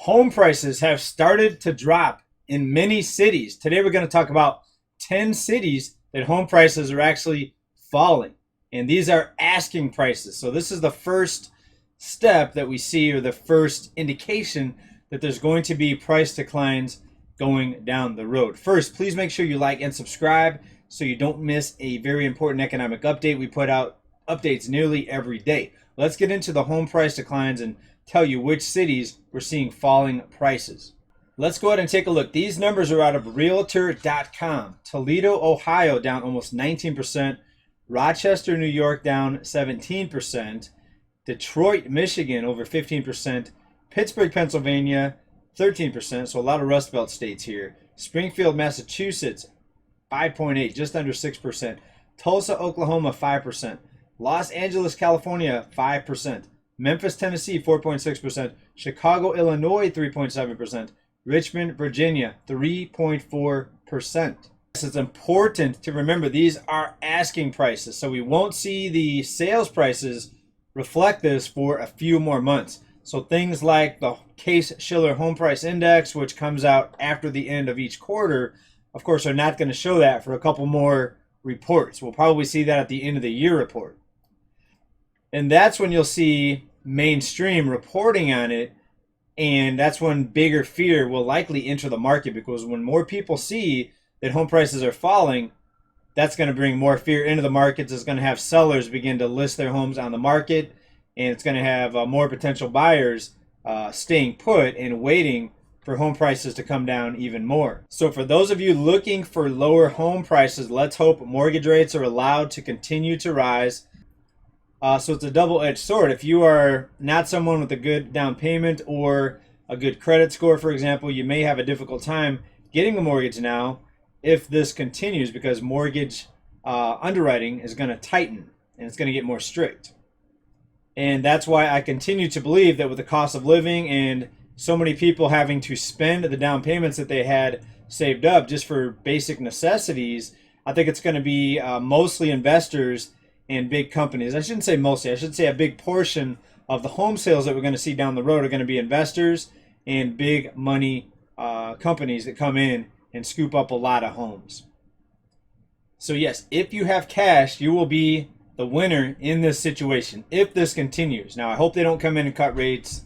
Home prices have started to drop in many cities. Today we're going to talk about 10 cities that home prices are actually falling. And these are asking prices. So this is the first step that we see, or the first indication that there's going to be price declines going down the road. First, please make sure you like and subscribe so you don't miss a very important economic update. We put out updates nearly every day. Let's get into the home price declines and tell you which cities we're seeing falling prices. Let's go ahead and take a look. These numbers are out of Realtor.com. Toledo, Ohio down almost 19%. Rochester, New York down 17%. Detroit, Michigan over 15%. Pittsburgh, Pennsylvania 13%. So a lot of Rust Belt states here. Springfield, Massachusetts 5.8, just under 6%. Tulsa, Oklahoma 5%. Los Angeles, California 5%. Memphis, Tennessee 4.6%. Chicago, Illinois 3.7%. Richmond, Virginia 3.4%. It's important to remember these are asking prices, so we won't see the sales prices reflect this for a few more months. So things like the Case-Shiller Home Price Index, which comes out after the end of each quarter, of course, are not going to show that for a couple more reports. We'll probably see that at the end of the year report. And that's when you'll see mainstream reporting on it, and that's when bigger fear will likely enter the market, because when more people see that home prices are falling, that's going to bring more fear into the markets. It's going to have sellers begin to list their homes on the market, and it's going to have more potential buyers staying put and waiting for home prices to come down even more. So for those of you looking for lower home prices, let's hope mortgage rates are allowed to continue to rise. So it's a double-edged sword. If you are not someone with a good down payment or a good credit score, for example, you may have a difficult time getting a mortgage now if this continues, because mortgage underwriting is going to tighten and it's going to get more strict. And that's why I continue to believe that with the cost of living and so many people having to spend the down payments that they had saved up just for basic necessities, I think it's going to be mostly investors and big companies. I shouldn't say mostly. I should say a big portion of the home sales that we're going to see down the road are going to be investors and big money companies that come in and scoop up a lot of homes. So yes, if you have cash, you will be the winner in this situation if this continues. Now, I hope they don't come in and cut rates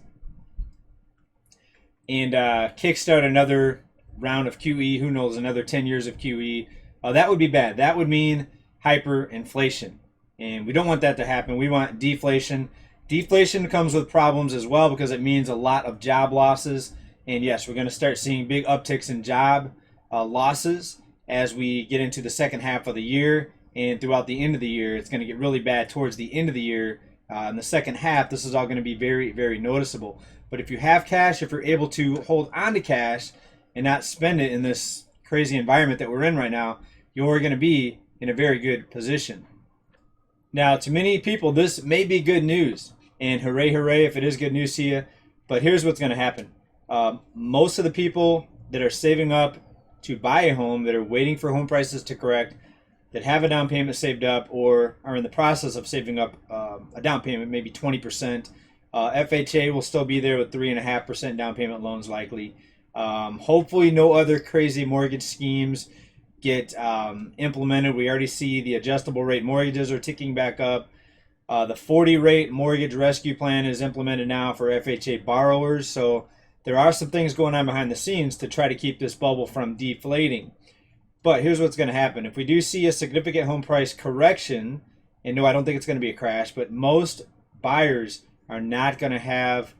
and kickstart another round of QE. Who knows, another 10 years of QE. That would be bad. That would mean hyperinflation. And we don't want that to happen. We want deflation. Deflation comes with problems as well, because it means a lot of job losses. And yes, we're going to start seeing big upticks in job losses as we get into the second half of the year and throughout the end of the year. It's going to get really bad towards the end of the year. In the second half, this is all going to be very, very noticeable. But if you have cash, if you're able to hold on to cash and not spend it in this crazy environment that we're in right now, you're going to be in a very good position. Now, to many people, this may be good news, and hooray, hooray if it is good news to you. But here's what's going to happen. Most of the people that are saving up to buy a home, that are waiting for home prices to correct, that have a down payment saved up or are in the process of saving up a down payment, maybe 20%. FHA will still be there with 3.5% down payment loans likely. Hopefully no other crazy mortgage schemes get implemented. We already see the adjustable rate mortgages are ticking back up. The 40 rate mortgage rescue plan is implemented now for FHA borrowers. So there are some things going on behind the scenes to try to keep this bubble from deflating. But here's what's going to happen. If we do see a significant home price correction, and no, I don't think it's going to be a crash, but most buyers are not going to have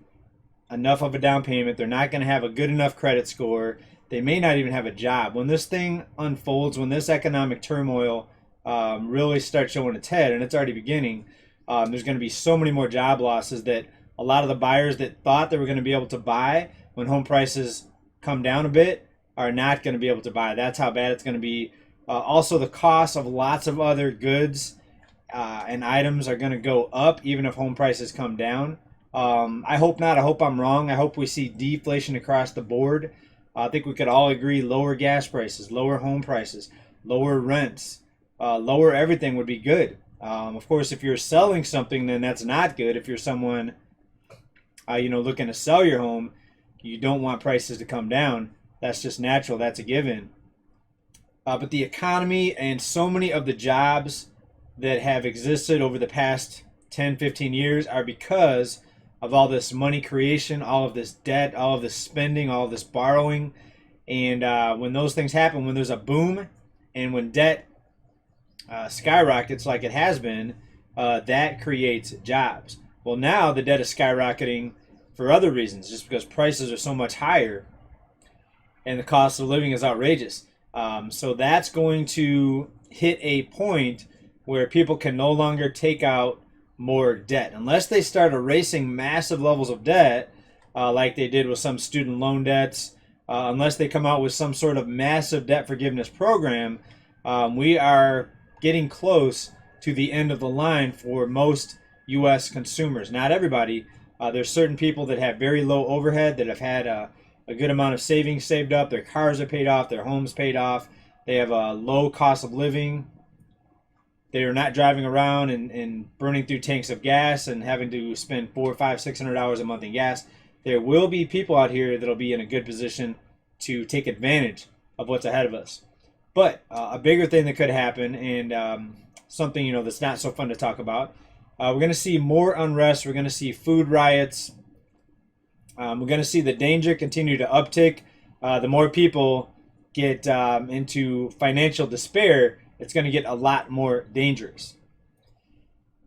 enough of a down payment. They're not going to have a good enough credit score. They may not even have a job. When this thing unfolds, when this economic turmoil really starts showing its head, and it's already beginning, there's going to be so many more job losses that a lot of the buyers that thought they were going to be able to buy when home prices come down a bit are not going to be able to buy. That's how bad it's going to be. Also, the cost of lots of other goods and items are going to go up even if home prices come down. I hope not. I hope I'm wrong. I hope we see deflation across the board. I think we could all agree lower gas prices, lower home prices, lower rents, lower everything would be good. Of course, if you're selling something, then that's not good. If you're someone, looking to sell your home, You don't want prices to come down. That's just natural. That's a given. But the economy and so many of the jobs that have existed over the past 10, 15 years are because of all this money creation, all of this debt, all of this spending, all of this borrowing. And when those things happen, when there's a boom and when debt skyrockets like it has been, that creates jobs. Well, now the debt is skyrocketing for other reasons, just because prices are so much higher and the cost of living is outrageous. So that's going to hit a point where people can no longer take out more debt unless they start erasing massive levels of debt, like they did with some student loan debts. Unless they come out with some sort of massive debt forgiveness program, we are getting close to the end of the line for most U.S. consumers. Not everybody. There's certain people that have very low overhead, that have had a good amount of savings saved up. Their cars are paid off. Their homes paid off. They have a low cost of living. They are not driving around and burning through tanks of gas and having to spend $400, $500, $600 a month in gas. There will be people out here that'll be in a good position to take advantage of what's ahead of us. But a bigger thing that could happen, and something that's not so fun to talk about, we're going to see more unrest. We're going to see food riots. We're going to see the danger continue to uptick. The more people get into financial despair, it's going to get a lot more dangerous.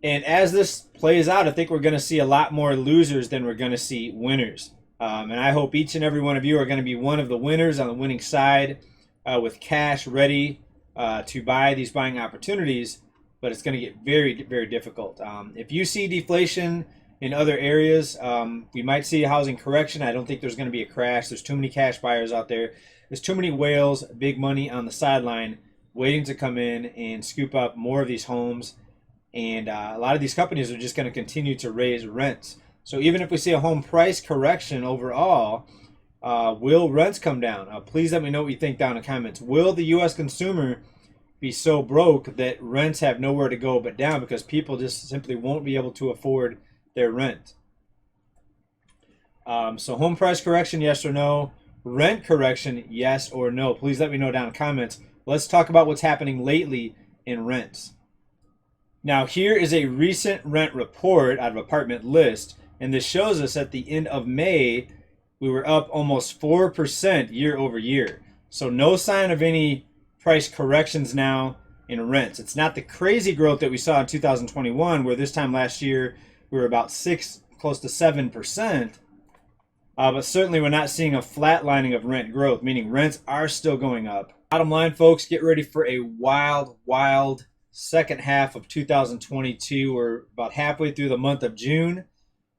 And as this plays out, I think we're going to see a lot more losers than we're going to see winners. And I hope each and every one of you are going to be one of the winners on the winning side, with cash ready to buy these buying opportunities. But it's going to get very, very difficult. If you see deflation in other areas, we might see a housing correction. I don't think there's going to be a crash. There's too many cash buyers out there. There's too many whales, big money on the sideline, waiting to come in and scoop up more of these homes. And a lot of these companies are just going to continue to raise rents. So even if we see a home price correction overall, will rents come down? Please let me know what you think down in the comments. Will the U.S. consumer be so broke that rents have nowhere to go but down because people just simply won't be able to afford their rent? So home price correction, yes or no? Rent correction, yes or no? Please let me know down in the comments. Let's talk about what's happening lately in rents. Now, here is a recent rent report out of Apartment List, and this shows us at the end of May, we were up almost 4% year over year. So no sign of any price corrections now in rents. It's not the crazy growth that we saw in 2021, where this time last year we were about 6, close to 7%. But certainly we're not seeing a flatlining of rent growth, meaning rents are still going up. Bottom line, folks, get ready for a wild second half of 2022. We're about halfway through the month of June.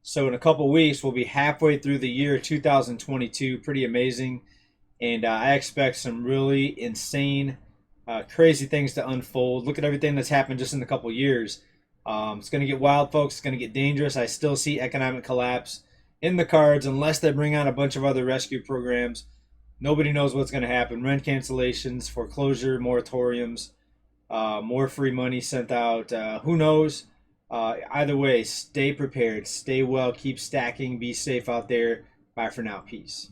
So in a couple weeks, we'll be halfway through the year 2022. Pretty amazing. And I expect some really insane, crazy things to unfold. Look at everything that's happened just in a couple years. It's going to get wild, folks. It's going to get dangerous. I still see economic collapse in the cards unless they bring on a bunch of other rescue programs. Nobody knows what's going to happen. Rent cancellations, foreclosure, moratoriums, more free money sent out. Who knows? Either way, stay prepared, stay well, keep stacking, be safe out there. Bye for now. Peace.